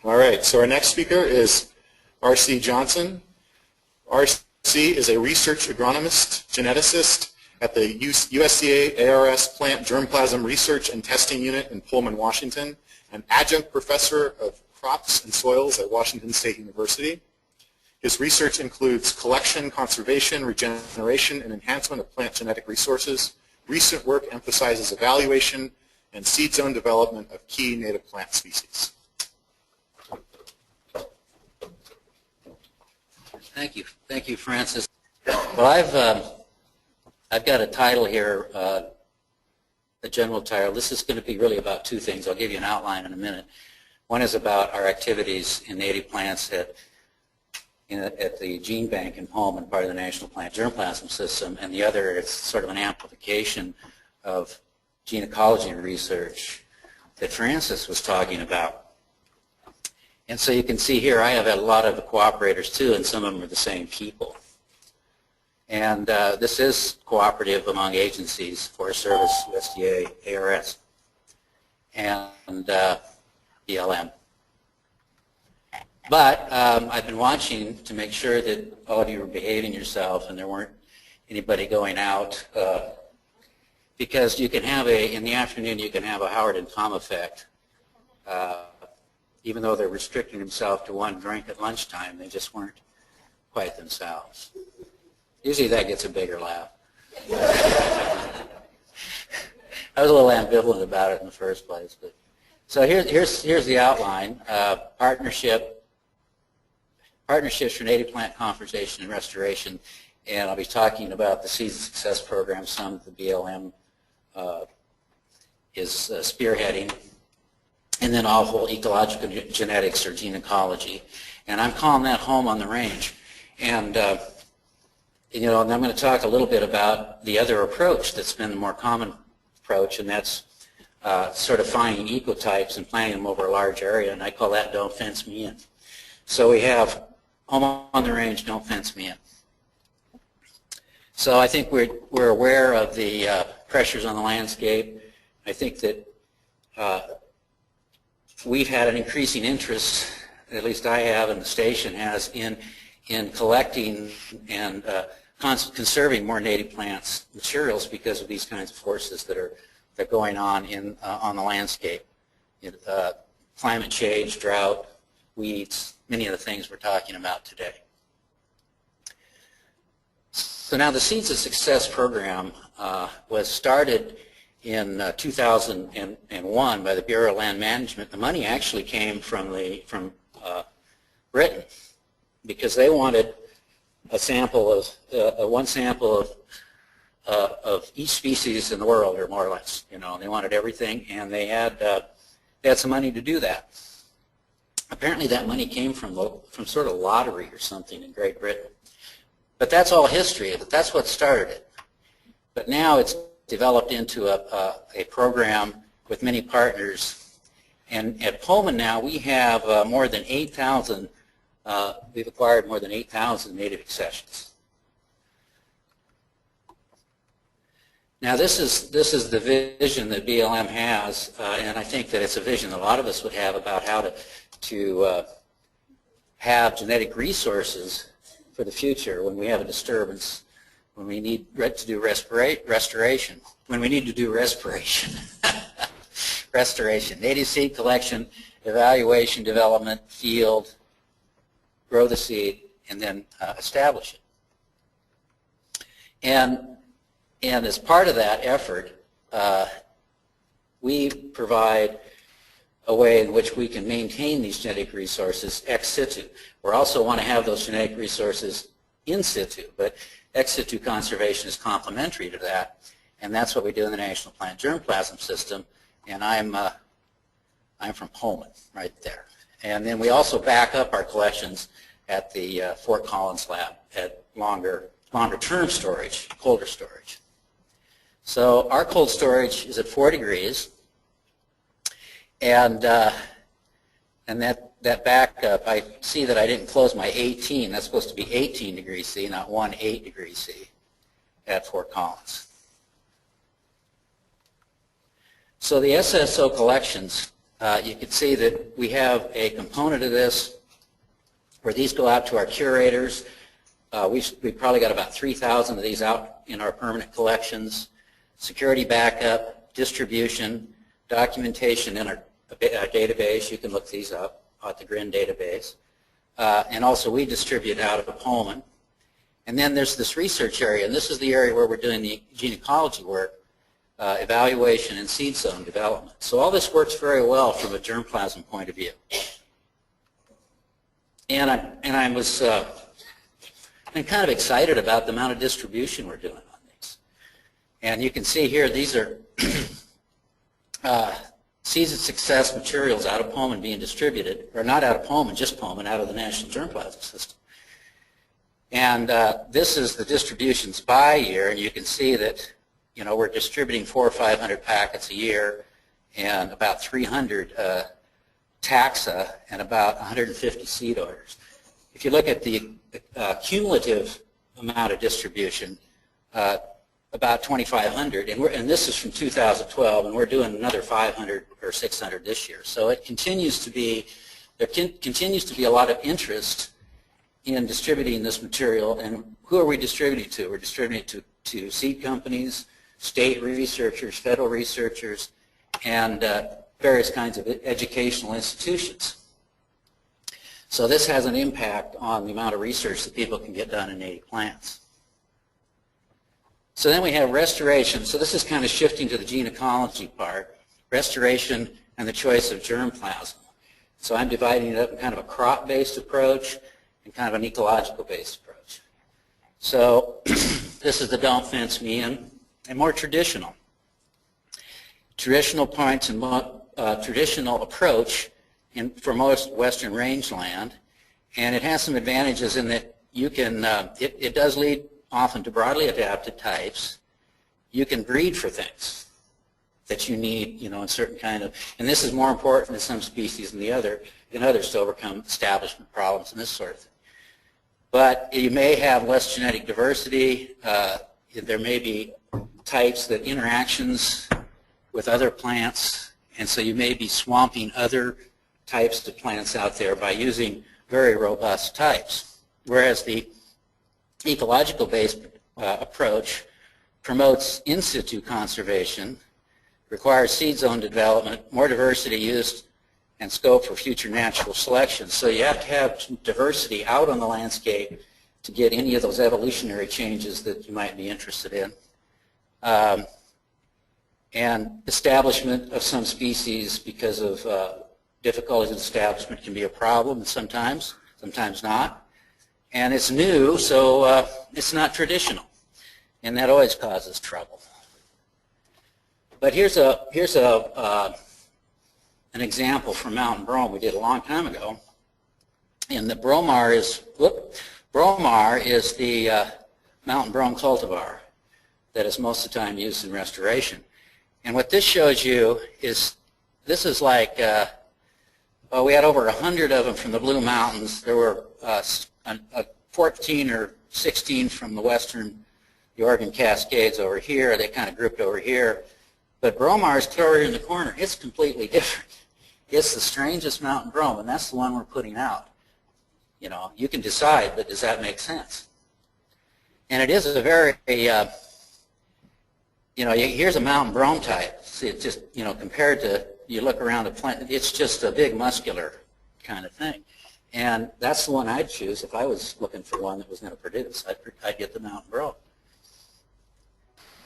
All right, so our next speaker is R.C. Johnson. R.C. is a research agronomist, geneticist at the USDA ARS Plant Germplasm Research and Testing Unit in Pullman, Washington, an adjunct professor of crops and soils at Washington State University. His research includes collection, conservation, regeneration, and enhancement of plant genetic resources. Recent work emphasizes evaluation and seed zone development of key native plant species. Thank you, Francis. Well, I've got a title here, a general title. This is going to be really about two things. I'll give you an outline in a minute. One is about our activities in native plants at the gene bank in Pullman, part of the National Plant Germplasm System, and the other is sort of an amplification of genecology research that Francis was talking about. And so you can see here I have a lot of cooperators too, and some of them are the same people. And this is cooperative among agencies, Forest Service, USDA, ARS, and BLM. But I've been watching to make sure that all of you were behaving yourself and there weren't anybody going out, because you can have in the afternoon you can have a Howard and Tom effect. Even though they're restricting themselves to one drink at lunchtime, they just weren't quite themselves. Usually that gets a bigger laugh. I was a little ambivalent about it in the first place. But. So here's the outline. Partnerships for native plant conservation and restoration, and I'll be talking about the Seeds of Success program, some that the BLM is spearheading, and then also ecological genetics or genecology. And I'm calling that home on the range. And and I'm going to talk a little bit about the other approach that's been the more common approach, and that's sort of finding ecotypes and planting them over a large area, and I call that don't fence me in. So we have home on the range, don't fence me in. So I think we're aware of the pressures on the landscape. I think that we've had an increasing interest, at least I have and the station has, in collecting and conserving more native plants materials because of these kinds of forces that are going on on the landscape. Climate change, drought, weeds, many of the things we're talking about today. So now the Seeds of Success program was started in 2001 by the Bureau of Land Management. The money actually came from Britain because they wanted a sample of one sample of each species in the world, or more or less. They wanted everything, and they had some money to do that. Apparently, that money came from sort of lottery or something in Great Britain. But that's all history. That's what started it. But now it's developed into a program with many partners. And at Pullman now we have more than 8,000, we've acquired more than 8,000 native accessions. Now this is the vision that BLM has, and I think that it's a vision that a lot of us would have about how to have genetic resources for the future when we have a disturbance, when we need to do restoration, when we need to do respiration. Restoration, native seed collection, evaluation, development, field, grow the seed, and then establish it. And as part of that effort, we provide a way in which we can maintain these genetic resources ex situ. We also want to have those genetic resources in situ, but ex situ conservation is complementary to that, and that's what we do in the National Plant Germplasm System, and I'm from Pullman, right there. And then we also back up our collections at the Fort Collins lab at longer term storage, colder storage. So our cold storage is at 4 degrees, and that backup, I see that I didn't close my 18. That's supposed to be 18 degrees C, not 18 degrees C at Fort Collins. So the SSO collections you can see that we have a component of this where these go out to our curators. We've probably got about 3,000 of these out in our permanent collections. Security backup, distribution, documentation in our database. You can look these up at the GRIN database. And also we distribute out of Pullman. And then there's this research area, and this is the area where we're doing the genecology work, evaluation and seed zone development. So all this works very well from a germplasm point of view. And I was I'm kind of excited about the amount of distribution we're doing on these. And you can see here, these are seeds of success materials out of Pullman being distributed, or not out of Pullman, just Pullman, out of the National Germplasm System. And this is the distributions by year, and you can see that, you know, we're distributing 400 or 500 packets a year, and about 300 taxa, and about 150 seed orders. If you look at the cumulative amount of distribution, about 2,500, and this is from 2012, and we're doing another 500 or 600 this year. So it continues to be, there continues to be a lot of interest in distributing this material. And who are we distributing to? We're distributing to seed companies, state researchers, federal researchers, and various kinds of educational institutions. So this has an impact on the amount of research that people can get done in native plants. So then we have restoration. So this is kind of shifting to the genecology part, restoration and the choice of germplasm. So I'm dividing it up in kind of a crop-based approach and kind of an ecological-based approach. So this is the don't fence me in, and more traditional. Traditional points and traditional approach for most western rangeland, and it has some advantages in that you can, it does lead often to broadly adapted types. You can breed for things that you need, you know, in certain kind of, and this is more important in some species than others to overcome establishment problems and this sort of thing. But you may have less genetic diversity. There may be types that interactions with other plants, and so you may be swamping other types of plants out there by using very robust types. Whereas the ecological-based approach promotes in situ conservation, requires seed zone development, more diversity used, and scope for future natural selection. So you have to have diversity out on the landscape to get any of those evolutionary changes that you might be interested in. And establishment of some species because of difficulties in establishment can be a problem, and sometimes not. And it's new, so it's not traditional, and that always causes trouble. But here's an example from Mountain Brome we did a long time ago, and the Bromar is the Mountain Brome cultivar that is most of the time used in restoration. And what this shows you is, this is like, we had over 100 of them from the Blue Mountains. There were 14 or 16 from the the Oregon Cascades over here. They kind of grouped over here. But Bromar is over here in the corner. It's completely different. It's the strangest mountain brome, and that's the one we're putting out. You know, you can decide, but does that make sense? And it is a very, you know, here's a mountain brome type. See, it's just, you know, compared to, you look around the plant, it's just a big muscular kind of thing. And that's the one I'd choose if I was looking for one that was going to produce. I'd get the mountain brome.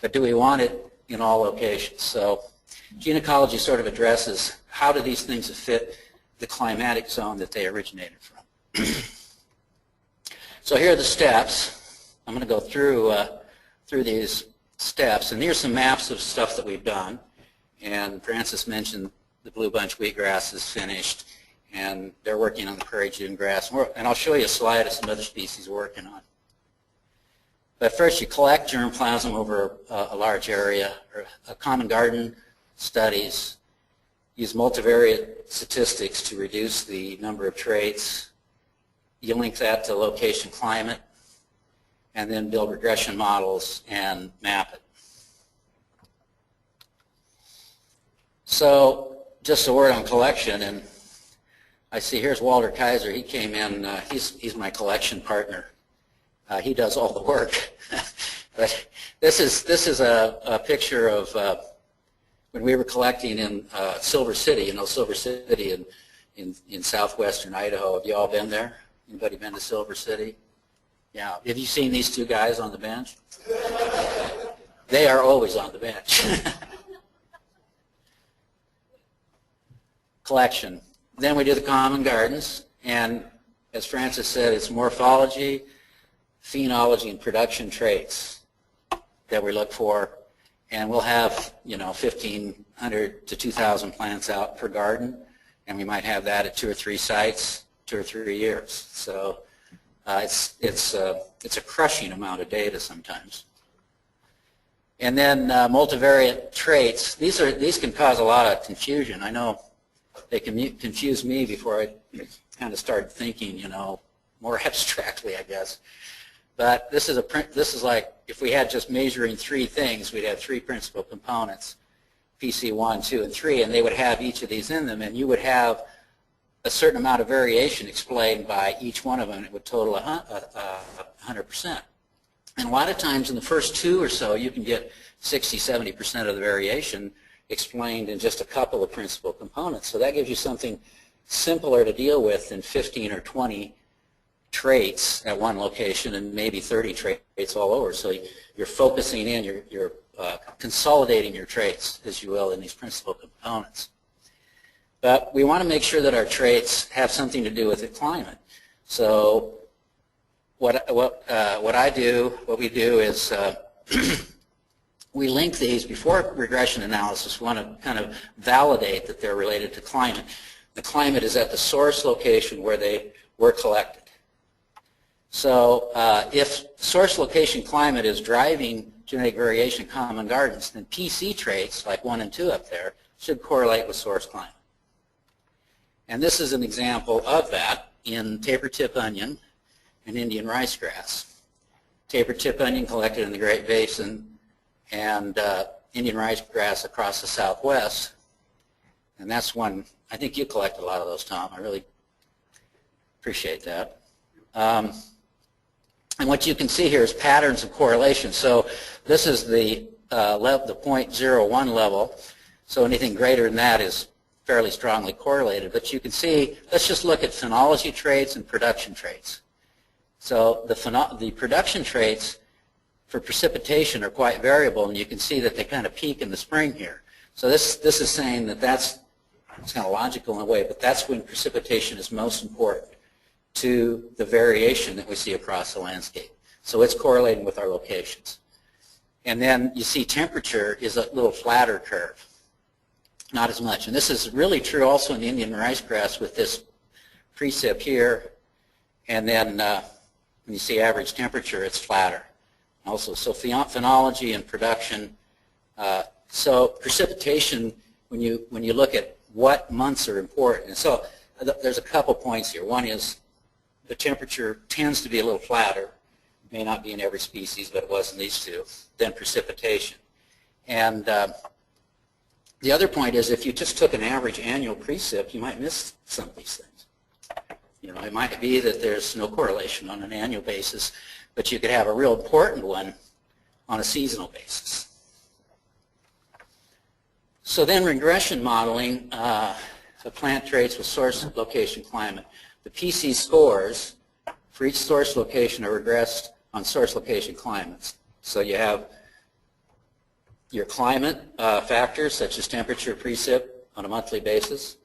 But do we want it in all locations? So genecology sort of addresses how do these things fit the climatic zone that they originated from. So here are the steps. I'm going to go through these steps, and here's some maps of stuff that we've done. And Francis mentioned the blue bunch wheatgrass is finished, and they're working on the prairie June grass. And I'll show you a slide of some other species we're working on. But first, you collect germplasm over a large area. Common garden studies use multivariate statistics to reduce the number of traits. You link that to location climate, and then build regression models and map it. So just a word on collection, and I see here's Walter Kaiser. He came in, he's my collection partner. He does all the work. But this is a picture of when we were collecting in Silver City. You know, Silver City in southwestern Idaho. Have you all been there? Anybody been to Silver City? Yeah. Have you seen these two guys on the bench? They are always on the bench. Collection. Then we do the common gardens, and as Francis said, it's morphology, phenology, and production traits that we look for, and we'll have, you know, 1,500 to 2,000 plants out per garden, and we might have that at 2 or 3 sites, 2 or 3 years. So it's a crushing amount of data sometimes. And then multivariate traits. These can cause a lot of confusion. I know they can confuse me before I kind of started thinking, you know, more abstractly, I guess. But this is like if we had just measuring 3 things, we'd have 3 principal components, PC1, 2, and 3, and they would have each of these in them, and you would have a certain amount of variation explained by each one of them. It would total 100%. And a lot of times in the first 2 or so, you can get 60, 70% of the variation explained in just a couple of principal components. So that gives you something simpler to deal with than 15 or 20 traits at one location and maybe 30 traits all over. So you're focusing in, you're consolidating your traits, as you will, in these principal components. But we want to make sure that our traits have something to do with the climate. So what we do is we link these before regression analysis. We want to kind of validate that they're related to climate. The climate is at the source location where they were collected. So if source location climate is driving genetic variation in common gardens, then PC traits, like 1 and 2 up there, should correlate with source climate. And this is an example of that in Tapertip onion and Indian ricegrass. Tapertip onion collected in the Great Basin, and Indian ricegrass across the Southwest. And that's one, I think you collect a lot of those, Tom. I really appreciate that. And what you can see here is patterns of correlation. So this is the 0.01 level. So anything greater than that is fairly strongly correlated. But you can see, let's just look at phenology traits and production traits. So the production traits for precipitation are quite variable, and you can see that they kind of peak in the spring here. So this is saying that it's kind of logical in a way, but that's when precipitation is most important to the variation that we see across the landscape. So it's correlating with our locations. And then you see temperature is a little flatter curve, not as much. And this is really true also in the Indian ricegrass with this precip here. And then when you see average temperature, it's flatter. Also, so phenology and production. So precipitation, when you look at what months are important. And so there's a couple points here. One is the temperature tends to be a little flatter. It may not be in every species, but it was in these 2. Then precipitation. And the other point is if you just took an average annual precip, you might miss some of these things. You know, it might be that there's no correlation on an annual basis, but you could have a real important one on a seasonal basis. So then regression modeling of plant traits with source, location, climate. The PC scores for each source location are regressed on source location climates. So you have your climate factors such as temperature, precip on a monthly basis,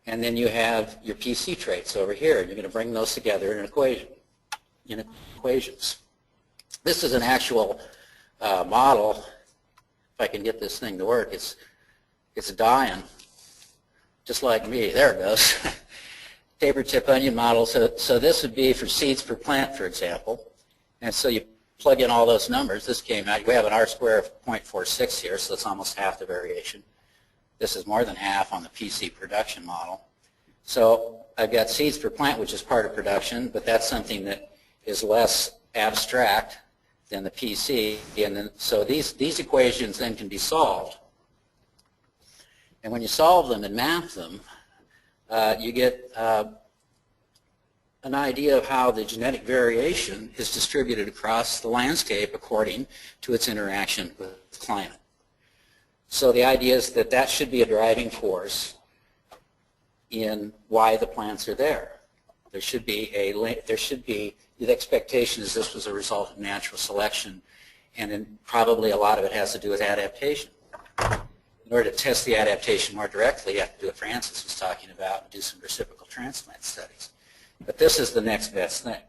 and then you have your PC traits over here. You're going to bring those together in an equation, in equations. This is an actual model. If I can get this thing to work, it's dying, just like me. There it goes. Tapertip onion model. So this would be for seeds per plant, for example. And so you plug in all those numbers. This came out. We have an R-square of 0.46 here, so it's almost half the variation. This is more than half on the PC production model. So I've got seeds per plant, which is part of production, but that's something that is less abstract than the PC. And then, so these equations then can be solved. And when you solve them and map them, you get an idea of how the genetic variation is distributed across the landscape according to its interaction with climate. So the idea is that that should be a driving force in why the plants are there. There should be the expectation is this was a result of natural selection, and then probably a lot of it has to do with adaptation. In order to test the adaptation more directly, you have to do what Francis was talking about, and do some reciprocal transplant studies. But this is the next best thing.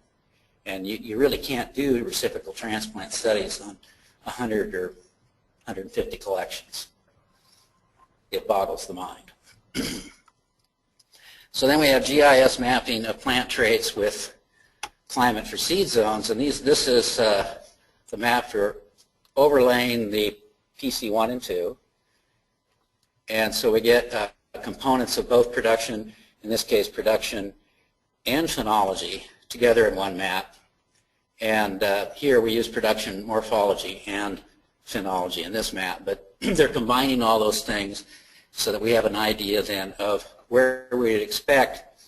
And you really can't do reciprocal transplant studies on 100 or 150 collections. It boggles the mind. So then we have GIS mapping of plant traits with climate for seed zones. And this is the map for overlaying the PC1 and 2. And so we get components of both production, in this case production and phenology, together in one map. And here we use production morphology and phenology in this map. But they're combining all those things so that we have an idea then of where we'd expect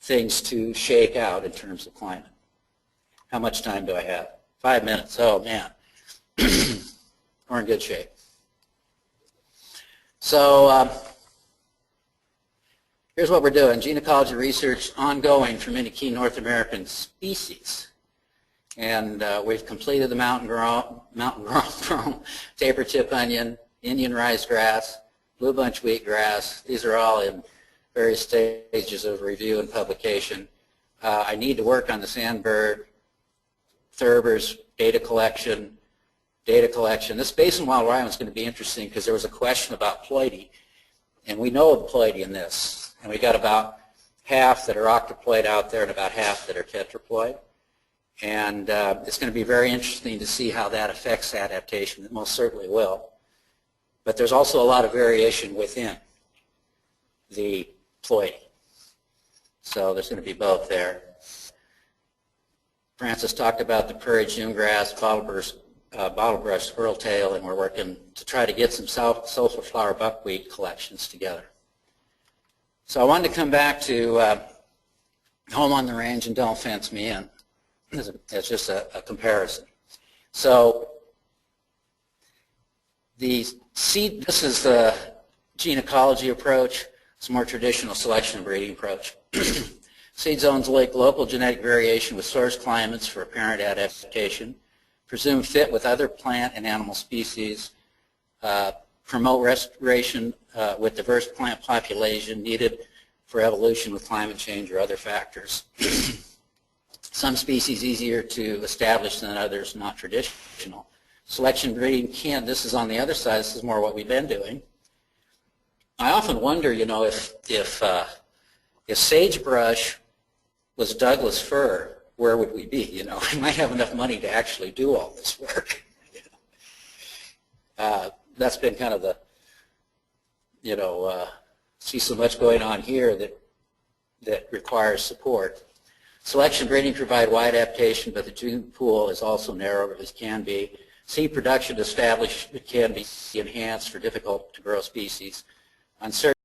things to shake out in terms of climate. How much time do I have? 5 minutes. Oh, man. We're in good shape. So here's what we're doing. Genecology research ongoing for many key North American species. And we've completed the mountain-grown tapertip onion, Indian rice grass, blue bunch wheatgrass. These are all in various stages of review and publication. I need to work on the sandbird, Thurbers, data collection. This basin wildlife is going to be interesting because there was a question about ploidy, and we know of ploidy in this. And we got about half that are octoploid out there and about half that are tetraploid. And it's going to be very interesting to see how that affects adaptation. It most certainly will. But there's also a lot of variation within the ploidy. So there's going to be both there. Francis talked about the prairie jimgrass, bottlebrush squirreltail, and we're working to try to get some sulfur flower buckwheat collections together. So I wanted to come back to home on the range and don't fence me in. It's just a comparison. So this is the Genecology approach. It's a more traditional selection and breeding approach. Seed zones link local genetic variation with source climates for apparent adaptation, presume fit with other plant and animal species, promote restoration with diverse plant population needed for evolution with climate change or other factors. Some species easier to establish than others, not traditional. Selection breeding can, this is on the other side, this is more what we've been doing. I often wonder, you know, if sagebrush was Douglas fir, where would we be? You know, we might have enough money to actually do all this work. That's been kind of the, you know, see so much going on here that requires support. Selection breeding provide wide adaptation, but the gene pool is also narrow, as can be. Seed production established can be enhanced for difficult to grow species. On certain